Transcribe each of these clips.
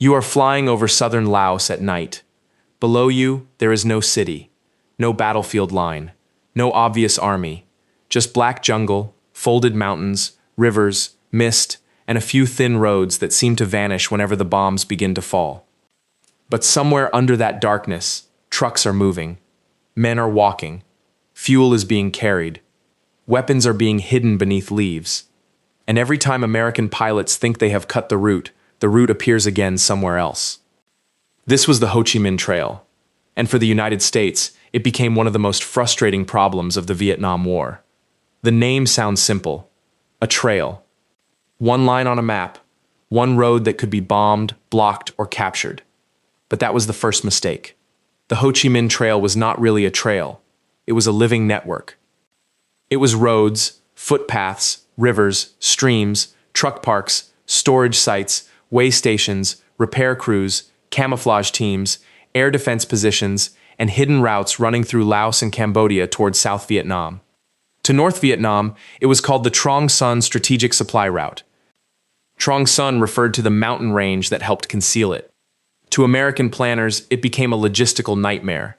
You are flying over southern Laos at night. Below you, there is no city, no battlefield line, no obvious army, just black jungle, folded mountains, rivers, mist, and a few thin roads that seem to vanish whenever the bombs begin to fall. But somewhere under that darkness, trucks are moving, men are walking, fuel is being carried, weapons are being hidden beneath leaves. And every time American pilots think they have cut the route appears again somewhere else. This was the Ho Chi Minh Trail, and for the United States, it became one of the most frustrating problems of the Vietnam War. The name sounds simple: a trail. One line on a map, one road that could be bombed, blocked, or captured. But that was the first mistake. The Ho Chi Minh Trail was not really a trail. It was a living network. It was roads, footpaths, rivers, streams, truck parks, storage sites, way stations, repair crews, camouflage teams, air defense positions, and hidden routes running through Laos and Cambodia towards South Vietnam. To North Vietnam, it was called the Trong Son Strategic Supply Route. Trong Son referred to the mountain range that helped conceal it. To American planners, it became a logistical nightmare.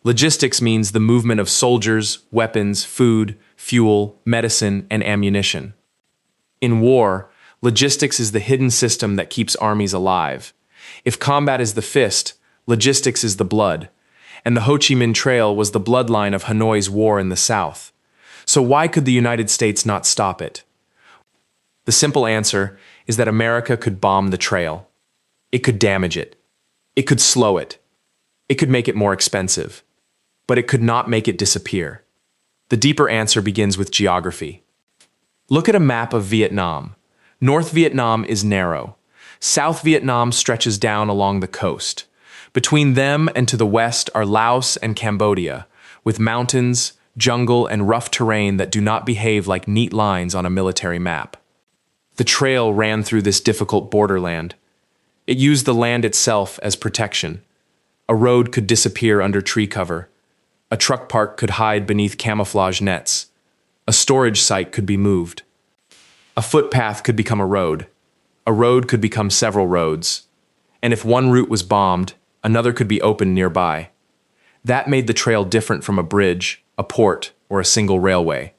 Logistics means the movement of soldiers, weapons, food, fuel, medicine, and ammunition. In war, logistics is the hidden system that keeps armies alive. If combat is the fist, logistics is the blood. And the Ho Chi Minh Trail was the bloodline of Hanoi's war in the South. So why could the United States not stop it? The simple answer is that America could bomb the trail. It could damage it. It could slow it. It could make it more expensive. But it could not make it disappear. The deeper answer begins with geography. Look at a map of Vietnam. North Vietnam is narrow. South Vietnam stretches down along the coast. Between them and to the west are Laos and Cambodia, with mountains, jungle, and rough terrain that do not behave like neat lines on a military map. The trail ran through this difficult borderland. It used the land itself as protection. A road could disappear under tree cover. A truck park could hide beneath camouflage nets. A storage site could be moved. A footpath could become a road. A road could become several roads. And if one route was bombed, another could be opened nearby. That made the trail different from a bridge, a port, or a single railway.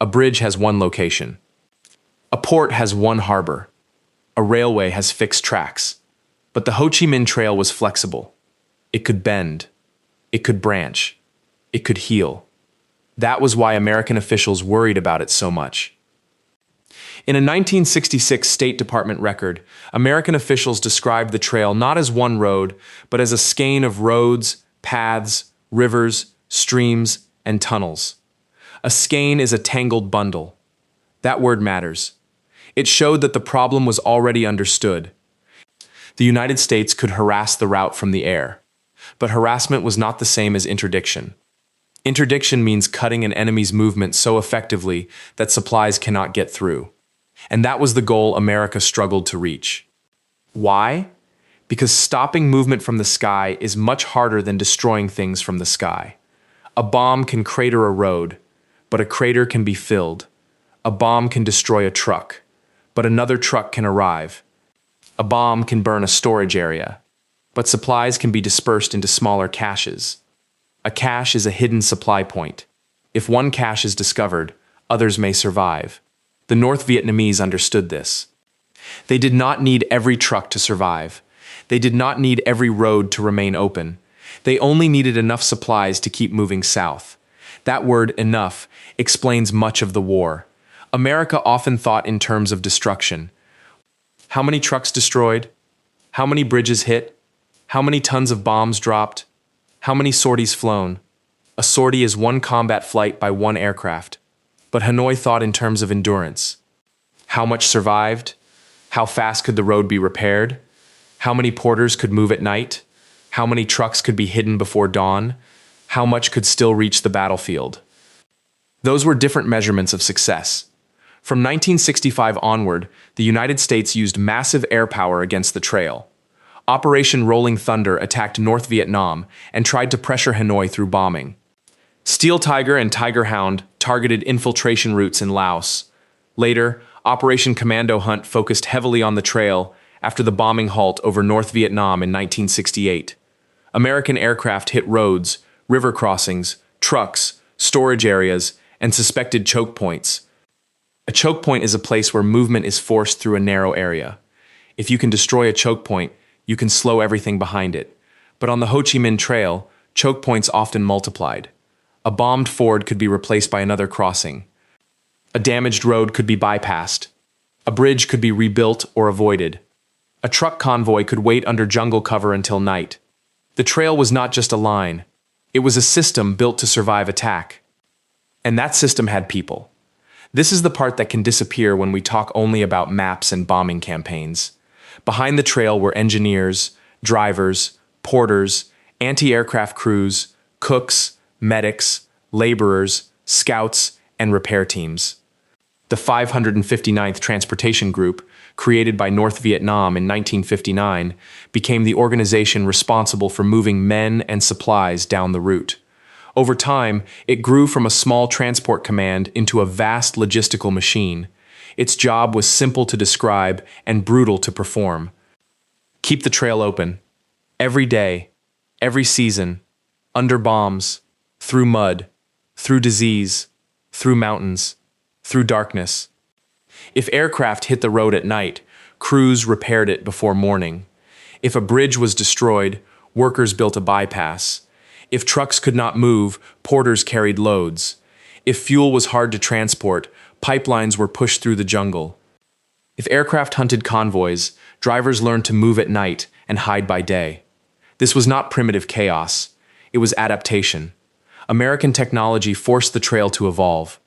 A bridge has one location. A port has one harbor. A railway has fixed tracks. But the Ho Chi Minh Trail was flexible. It could bend. It could branch. It could heal. That was why American officials worried about it so much. In a 1966 State Department record, American officials described the trail not as one road, but as a skein of roads, paths, rivers, streams, and tunnels. A skein is a tangled bundle. That word matters. It showed that the problem was already understood. The United States could harass the route from the air. But harassment was not the same as interdiction. Interdiction means cutting an enemy's movement so effectively that supplies cannot get through. And that was the goal America struggled to reach. Why? Because stopping movement from the sky is much harder than destroying things from the sky. A bomb can crater a road, but a crater can be filled. A bomb can destroy a truck, but another truck can arrive. A bomb can burn a storage area, but supplies can be dispersed into smaller caches. A cache is a hidden supply point. If one cache is discovered, others may survive. The North Vietnamese understood this. They did not need every truck to survive. They did not need every road to remain open. They only needed enough supplies to keep moving south. That word, enough, explains much of the war. America often thought in terms of destruction. How many trucks destroyed? How many bridges hit? How many tons of bombs dropped? How many sorties flown? A sortie is one combat flight by one aircraft. But Hanoi thought in terms of endurance. How much survived? How fast could the road be repaired? How many porters could move at night? How many trucks could be hidden before dawn? How much could still reach the battlefield? Those were different measurements of success. From 1965 onward, the United States used massive air power against the trail. Operation Rolling Thunder attacked North Vietnam and tried to pressure Hanoi through bombing. Steel Tiger and Tiger Hound targeted infiltration routes in Laos. Later, Operation Commando Hunt focused heavily on the trail after the bombing halt over North Vietnam in 1968. American aircraft hit roads, river crossings, trucks, storage areas, and suspected choke points. A choke point is a place where movement is forced through a narrow area. If you can destroy a choke point, you can slow everything behind it. But on the Ho Chi Minh Trail, choke points often multiplied. A bombed ford could be replaced by another crossing. A damaged road could be bypassed. A bridge could be rebuilt or avoided. A truck convoy could wait under jungle cover until night. The trail was not just a line. It was a system built to survive attack. And that system had people. This is the part that can disappear when we talk only about maps and bombing campaigns. Behind the trail were engineers, drivers, porters, anti-aircraft crews, cooks, medics, laborers, scouts, and repair teams. The 559th Transportation Group, created by North Vietnam in 1959, became the organization responsible for moving men and supplies down the route. Over time, it grew from a small transport command into a vast logistical machine. Its job was simple to describe and brutal to perform. Keep the trail open. Every day, every season, under bombs, through mud, through disease, through mountains, through darkness. If aircraft hit the road at night, crews repaired it before morning. If a bridge was destroyed, workers built a bypass. If trucks could not move, porters carried loads. If fuel was hard to transport, pipelines were pushed through the jungle. If aircraft hunted convoys, drivers learned to move at night and hide by day. This was not primitive chaos. It was adaptation. American technology forced the trail to evolve.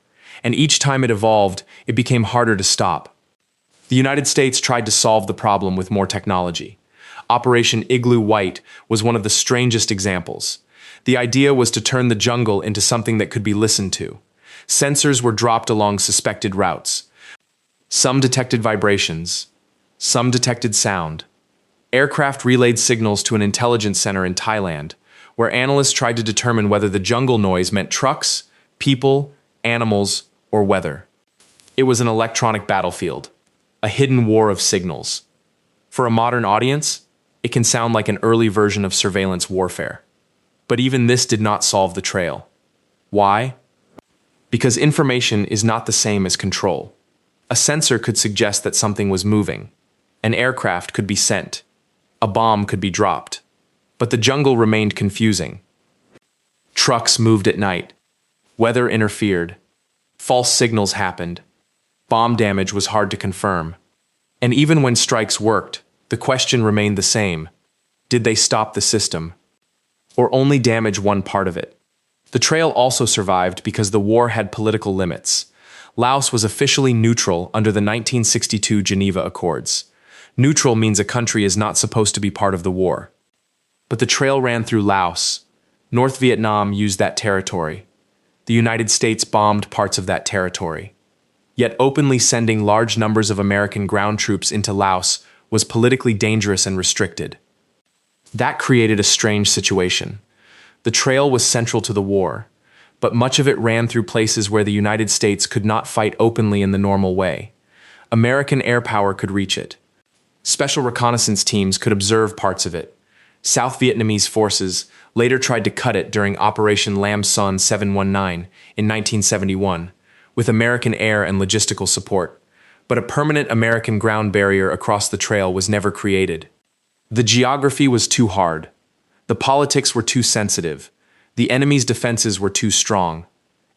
And each time it evolved, it became harder to stop. The United States tried to solve the problem with more technology. Operation Igloo White was one of the strangest examples. The idea was to turn the jungle into something that could be listened to. Sensors were dropped along suspected routes. Some detected vibrations. Some detected sound. Aircraft relayed signals to an intelligence center in Thailand, where analysts tried to determine whether the jungle noise meant trucks, people, animals, or weather. It was an electronic battlefield, a hidden war of signals. For a modern audience, it can sound like an early version of surveillance warfare. But even this did not solve the trail. Why? Because information is not the same as control. A sensor could suggest that something was moving. An aircraft could be sent. A bomb could be dropped. But the jungle remained confusing. Trucks moved at night. Weather interfered. False signals happened. Bomb damage was hard to confirm. And even when strikes worked, the question remained the same. Did they stop the system? Or only damage one part of it? The trail also survived because the war had political limits. Laos was officially neutral under the 1962 Geneva Accords. Neutral means a country is not supposed to be part of the war. But the trail ran through Laos. North Vietnam used that territory. The United States bombed parts of that territory. Yet openly sending large numbers of American ground troops into Laos was politically dangerous and restricted. That created a strange situation. The trail was central to the war, but much of it ran through places where the United States could not fight openly in the normal way. American air power could reach it. Special reconnaissance teams could observe parts of it. South Vietnamese forces later tried to cut it during Operation Lam Son 719 in 1971, with American air and logistical support. But a permanent American ground barrier across the trail was never created. The geography was too hard. The politics were too sensitive. The enemy's defenses were too strong.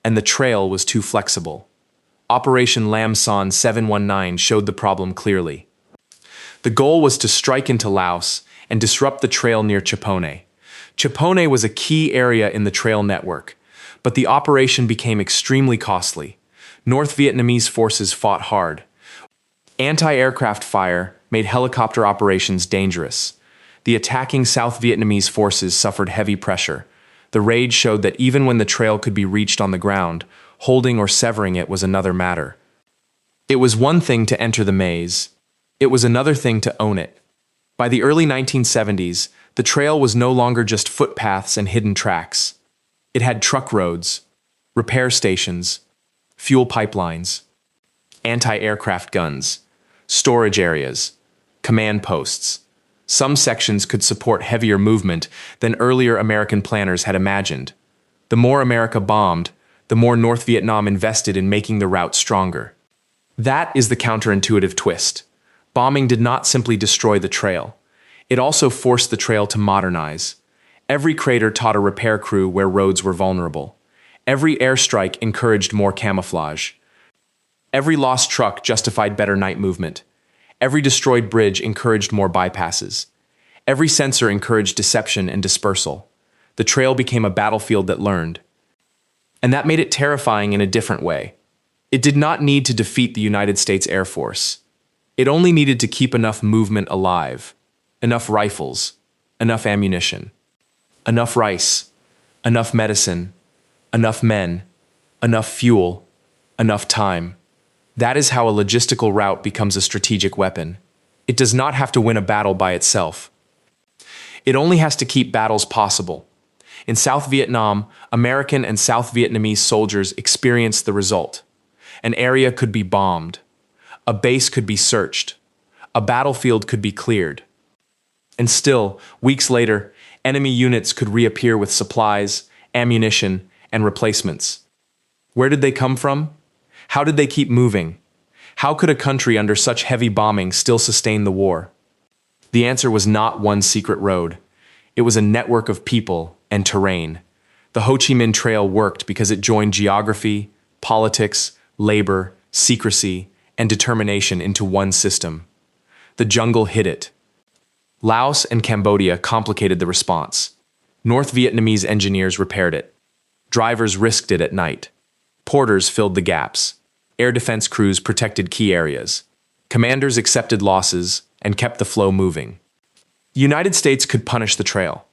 And the trail was too flexible. Operation Lam Son 719 showed the problem clearly. The goal was to strike into Laos and disrupt the trail near Chapone. Chapone was a key area in the trail network, but the operation became extremely costly. North Vietnamese forces fought hard. Anti-aircraft fire made helicopter operations dangerous. The attacking South Vietnamese forces suffered heavy pressure. The raid showed that even when the trail could be reached on the ground, holding or severing it was another matter. It was one thing to enter the maze. It was another thing to own it. By the early 1970s, the trail was no longer just footpaths and hidden tracks. It had truck roads, repair stations, fuel pipelines, anti-aircraft guns, storage areas, command posts. Some sections could support heavier movement than earlier American planners had imagined. The more America bombed, the more North Vietnam invested in making the route stronger. That is the counterintuitive twist. Bombing did not simply destroy the trail. It also forced the trail to modernize. Every crater taught a repair crew where roads were vulnerable. Every airstrike encouraged more camouflage. Every lost truck justified better night movement. Every destroyed bridge encouraged more bypasses. Every sensor encouraged deception and dispersal. The trail became a battlefield that learned. And that made it terrifying in a different way. It did not need to defeat the United States Air Force. It only needed to keep enough movement alive, enough rifles, enough ammunition, enough rice, enough medicine, enough men, enough fuel, enough time. That is how a logistical route becomes a strategic weapon. It does not have to win a battle by itself. It only has to keep battles possible. In South Vietnam, American and South Vietnamese soldiers experienced the result. An area could be bombed. A base could be searched. A battlefield could be cleared. And still, weeks later, enemy units could reappear with supplies, ammunition, and replacements. Where did they come from? How did they keep moving? How could a country under such heavy bombing still sustain the war? The answer was not one secret road. It was a network of people and terrain. The Ho Chi Minh Trail worked because it joined geography, politics, labor, secrecy, and determination into one system. The jungle hid it. Laos and Cambodia complicated the response. North Vietnamese engineers repaired it. Drivers risked it at night. Porters filled the gaps. Air defense crews protected key areas. Commanders accepted losses and kept the flow moving. The United States could punish the trail,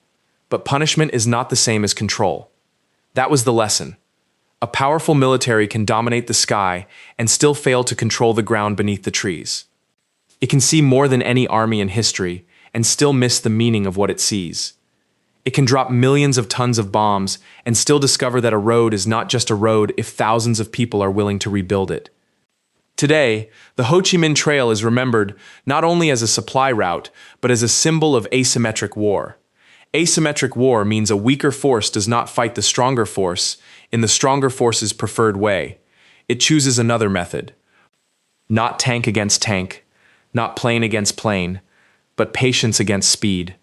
but punishment is not the same as control. That was the lesson. A powerful military can dominate the sky and still fail to control the ground beneath the trees. It can see more than any army in history and still miss the meaning of what it sees. It can drop millions of tons of bombs and still discover that a road is not just a road if thousands of people are willing to rebuild it. Today, the Ho Chi Minh Trail is remembered not only as a supply route, but as a symbol of asymmetric war. Asymmetric war means a weaker force does not fight the stronger force in the stronger force's preferred way. It chooses another method. Not tank against tank, not plane against plane, but patience against speed,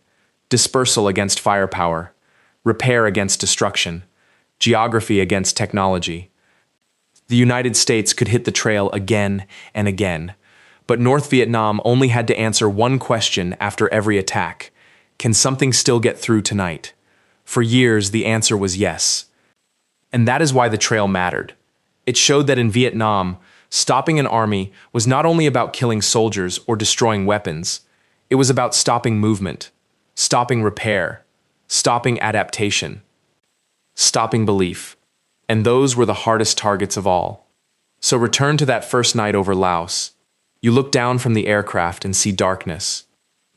dispersal against firepower, repair against destruction, geography against technology. The United States could hit the trail again and again, but North Vietnam only had to answer one question after every attack. Can something still get through tonight? For years, the answer was yes. And that is why the trail mattered. It showed that in Vietnam, stopping an army was not only about killing soldiers or destroying weapons, it was about stopping movement, stopping repair, stopping adaptation, stopping belief. And those were the hardest targets of all. So return to that first night over Laos. You look down from the aircraft and see darkness,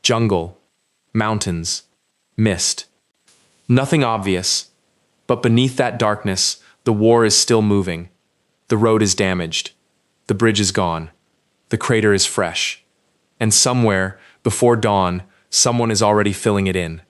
jungle, mountains, mist. Nothing obvious, but beneath that darkness, the war is still moving. The road is damaged. The bridge is gone. The crater is fresh. And somewhere, before dawn, someone is already filling it in.